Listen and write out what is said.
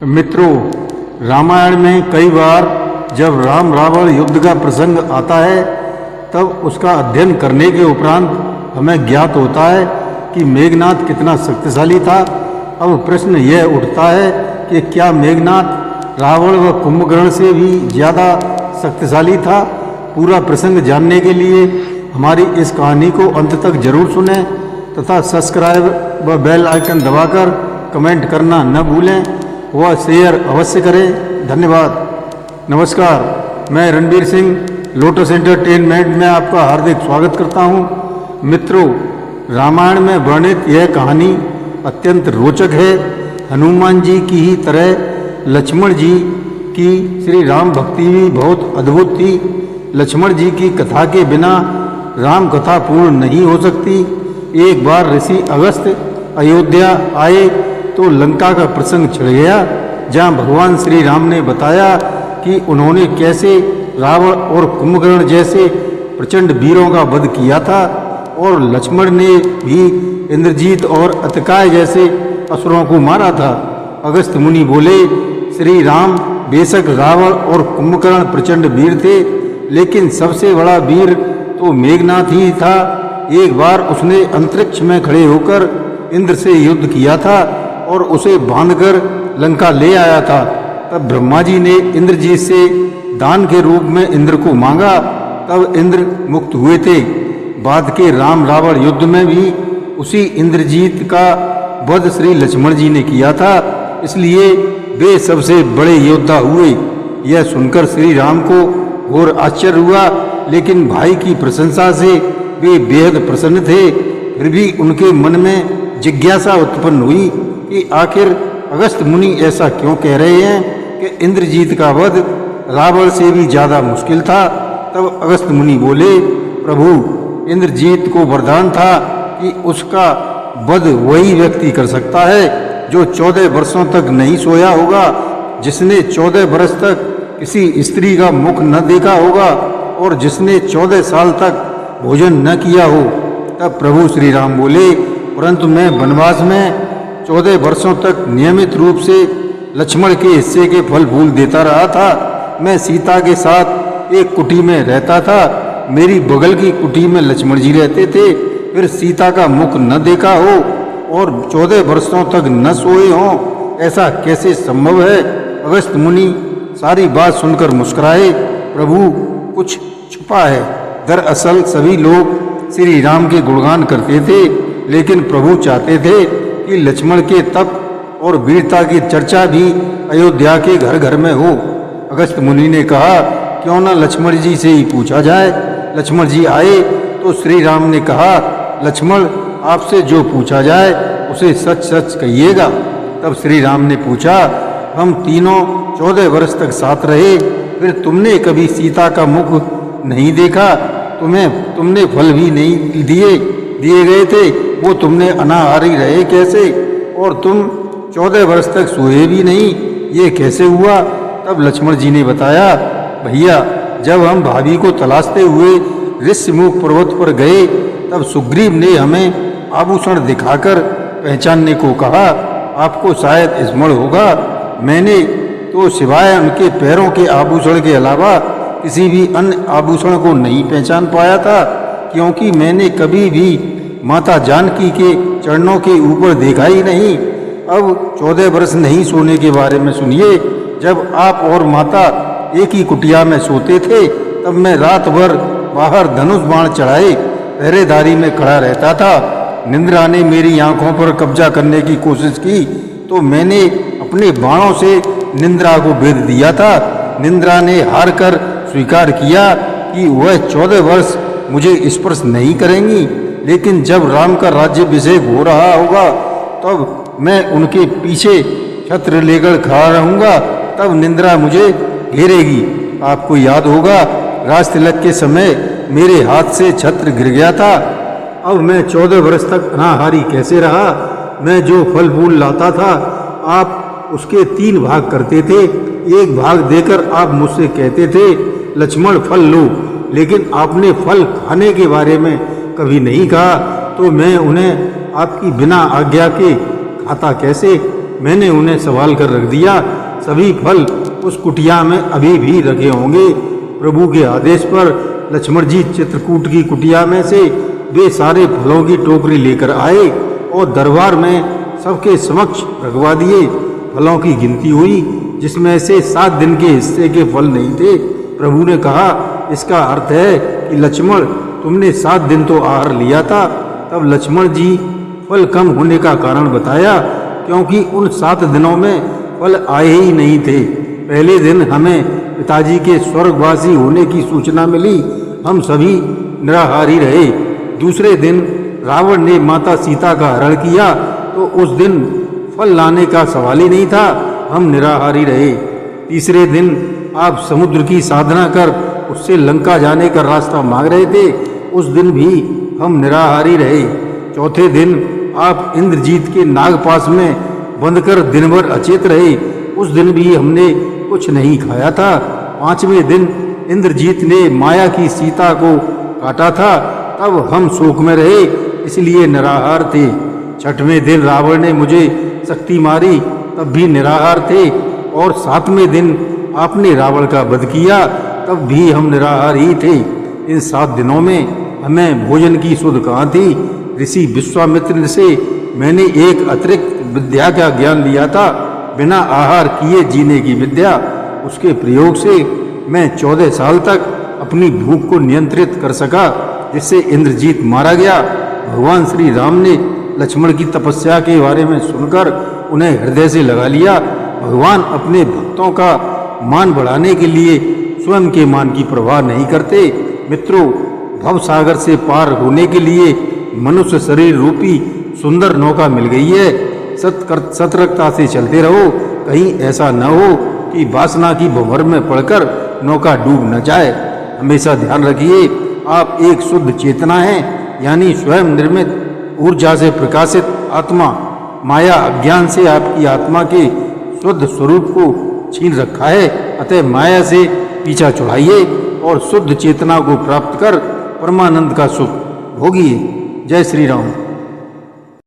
मित्रों, रामायण में कई बार जब राम रावण युद्ध का प्रसंग आता है तब उसका अध्ययन करने के उपरांत हमें ज्ञात होता है कि मेघनाद कितना शक्तिशाली था। अब प्रश्न यह उठता है कि क्या मेघनाद रावण व कुंभकर्ण से भी ज़्यादा शक्तिशाली था। पूरा प्रसंग जानने के लिए हमारी इस कहानी को अंत तक जरूर सुनें तथा सब्सक्राइब व बेल आइकन दबाकर कमेंट करना न भूलें वह शेयर अवश्य करें। धन्यवाद। नमस्कार, मैं रणबीर सिंह लोटस एंटरटेनमेंट में आपका हार्दिक स्वागत करता हूं। मित्रों, रामायण में वर्णित यह कहानी अत्यंत रोचक है। हनुमान जी की ही तरह लक्ष्मण जी की श्री राम भक्ति भी बहुत अद्भुत थी। लक्ष्मण जी की कथा के बिना राम कथा पूर्ण नहीं हो सकती। एक बार ऋषि अगस्त्य अयोध्या आए तो लंका का प्रसंग छिड़ गया, जहाँ भगवान श्री राम ने बताया कि उन्होंने कैसे रावण और कुंभकर्ण जैसे प्रचंड वीरों का वध किया था और लक्ष्मण ने भी इंद्रजीत और अतकाय जैसे असुरों को मारा था। अगस्त्य मुनि बोले, श्री राम बेशक रावण और कुंभकर्ण प्रचंड वीर थे, लेकिन सबसे बड़ा वीर तो मेघनाद ही था। एक बार उसने अंतरिक्ष में खड़े होकर इंद्र से युद्ध किया था और उसे बांधकर लंका ले आया था। तब ब्रह्मा जी ने इंद्रजीत से दान के रूप में इंद्र को मांगा, तब इंद्र मुक्त हुए थे। बाद के राम रावण युद्ध में भी उसी इंद्रजीत का वध श्री लक्ष्मण जी ने किया था, इसलिए वे सबसे बड़े योद्धा हुए। यह सुनकर श्री राम को घोर आश्चर्य हुआ, लेकिन भाई की प्रशंसा से वे बेहद प्रसन्न थे। फिर भी उनके मन में जिज्ञासा उत्पन्न हुई कि आखिर अगस्त्य मुनि ऐसा क्यों कह रहे हैं कि इंद्रजीत का वध रावण से भी ज्यादा मुश्किल था। तब अगस्त्य मुनि बोले, प्रभु, इंद्रजीत को वरदान था कि उसका वध वही व्यक्ति कर सकता है जो 14 वर्षों तक नहीं सोया होगा, जिसने 14 वर्ष तक किसी स्त्री का मुख न देखा होगा और जिसने 14 साल तक भोजन न किया हो। तब प्रभु श्री राम बोले, परंतु मैं वनवास में 14 वर्षों तक नियमित रूप से लक्ष्मण के हिस्से के फल फूल देता रहा था। मैं सीता के साथ एक कुटी में रहता था, मेरी बगल की कुटी में लक्ष्मण जी रहते थे। फिर सीता का मुख न देखा हो और 14 वर्षों तक न सोए हों, ऐसा कैसे संभव है। अगस्त्य मुनि सारी बात सुनकर मुस्कुराए, प्रभु, कुछ छुपा है। दरअसल सभी लोग श्री राम के गुणगान करते थे, लेकिन प्रभु चाहते थे कि लक्ष्मण के तप और वीरता की चर्चा भी अयोध्या के घर घर में हो। अगस्त्य मुनि ने कहा, क्यों न लक्ष्मण जी से ही पूछा जाए। लक्ष्मण जी आए तो श्री राम ने कहा, लक्ष्मण, आपसे जो पूछा जाए उसे सच सच कहिएगा। तब श्री राम ने पूछा, हम तीनों 14 वर्ष तक साथ रहे, फिर तुमने कभी सीता का मुख नहीं देखा, तुमने फल भी नहीं दिए गए थे, वो तुमने अनाहारी रहे कैसे, और तुम 14 वर्ष तक सोए भी नहीं, ये कैसे हुआ। तब लक्ष्मण जी ने बताया, भैया, जब हम भाभी को तलाशते हुए ऋष्यमुख पर्वत पर गए तब सुग्रीव ने हमें आभूषण दिखाकर पहचानने को कहा। आपको शायद स्मरण होगा, मैंने तो सिवाय उनके पैरों के आभूषण के अलावा किसी भी अन्य आभूषण को नहीं पहचान पाया था, क्योंकि मैंने कभी भी माता जानकी के चरणों के ऊपर देखा ही नहीं। अब 14 वर्ष नहीं सोने के बारे में सुनिए। जब आप और माता एक ही कुटिया में सोते थे, तब मैं रात भर बाहर धनुष बाण चढ़ाए पहरेदारी में खड़ा रहता था। निंद्रा ने मेरी आंखों पर कब्जा करने की कोशिश की तो मैंने अपने बाणों से निंद्रा को भेद दिया था। निंद्रा ने हार कर स्वीकार किया कि वह 14 वर्ष मुझे स्पर्श नहीं करेंगी, लेकिन जब राम का राज्याभिषेक हो रहा होगा तब मैं उनके पीछे छत्र लेकर खड़ा रहूंगा, तब निंद्रा मुझे घेरेगी। आपको याद होगा, राज तिलक के समय मेरे हाथ से छत्र गिर गया था। अब मैं 14 वर्ष तक अनाहारी कैसे रहा। मैं जो फल फूल लाता था, आप उसके 3 भाग करते थे। एक भाग देकर आप मुझसे कहते थे, लक्ष्मण, फल लो, लेकिन आपने फल खाने के बारे में कभी नहीं कहा, तो मैं उन्हें आपकी बिना आज्ञा के खाता कैसे। मैंने उन्हें संभाल कर रख दिया। सभी फल उस कुटिया में अभी भी रखे होंगे। प्रभु के आदेश पर लक्ष्मण जी चित्रकूट की कुटिया में से वे सारे फलों की टोकरी लेकर आए और दरबार में सबके समक्ष रखवा दिए। फलों की गिनती हुई, जिसमें से 7 दिन के हिस्से के फल नहीं थे। प्रभु ने कहा, इसका अर्थ है कि लक्ष्मण, तुमने 7 दिन तो आहार लिया था। तब लक्ष्मण जी फल कम होने का कारण बताया, क्योंकि उन 7 दिनों में फल आए ही नहीं थे। पहले दिन हमें पिताजी के स्वर्गवासी होने की सूचना मिली, हम सभी निराहारी रहे। दूसरे दिन रावण ने माता सीता का हरण किया, तो उस दिन फल लाने का सवाल ही नहीं था, हम निराहारी रहे। तीसरे दिन आप समुद्र की साधना कर उससे लंका जाने का रास्ता मांग रहे थे, उस दिन भी हम निराहारी रहे। चौथे दिन आप इंद्रजीत के नागपास में बंधकर दिन भर अचेत रहे, उस दिन भी हमने कुछ नहीं खाया था। 5वें दिन इंद्रजीत ने माया की सीता को काटा था, तब हम शोक में रहे, इसलिए निराहार थे। 6वें दिन रावण ने मुझे शक्ति मारी, तब भी निराहार थे। और 7वें दिन आपने रावण का वध किया, तब भी हम निराहार ही थे। इन 7 दिनों में हमें भोजन की सुध कहाँ थी। ऋषि विश्वामित्र से मैंने एक अतिरिक्त विद्या का ज्ञान लिया था, बिना आहार किए जीने की विद्या। उसके प्रयोग से मैं 14 साल तक अपनी भूख को नियंत्रित कर सका, जिससे इंद्रजीत मारा गया। भगवान श्री राम ने लक्ष्मण की तपस्या के बारे में सुनकर उन्हें हृदय से लगा लिया। भगवान अपने भक्तों का मान बढ़ाने के लिए स्वयं के मान की परवाह नहीं करते। मित्रों, भव सागर से पार होने के लिए मनुष्य शरीर रूपी सुंदर नौका मिल गई है। सतर्कता से चलते रहो, कहीं ऐसा न हो कि वासना की भंवर में पड़कर नौका डूब न जाए। हमेशा ध्यान रखिए, आप एक शुद्ध चेतना हैं, यानी स्वयं निर्मित ऊर्जा से प्रकाशित आत्मा। माया अज्ञान से आपकी आत्मा के शुद्ध स्वरूप को छीन रखा है। अतः माया से पीछा छुड़ाइए और शुद्ध चेतना को प्राप्त कर परमानंद का सुख भोगिए। जय श्री राम।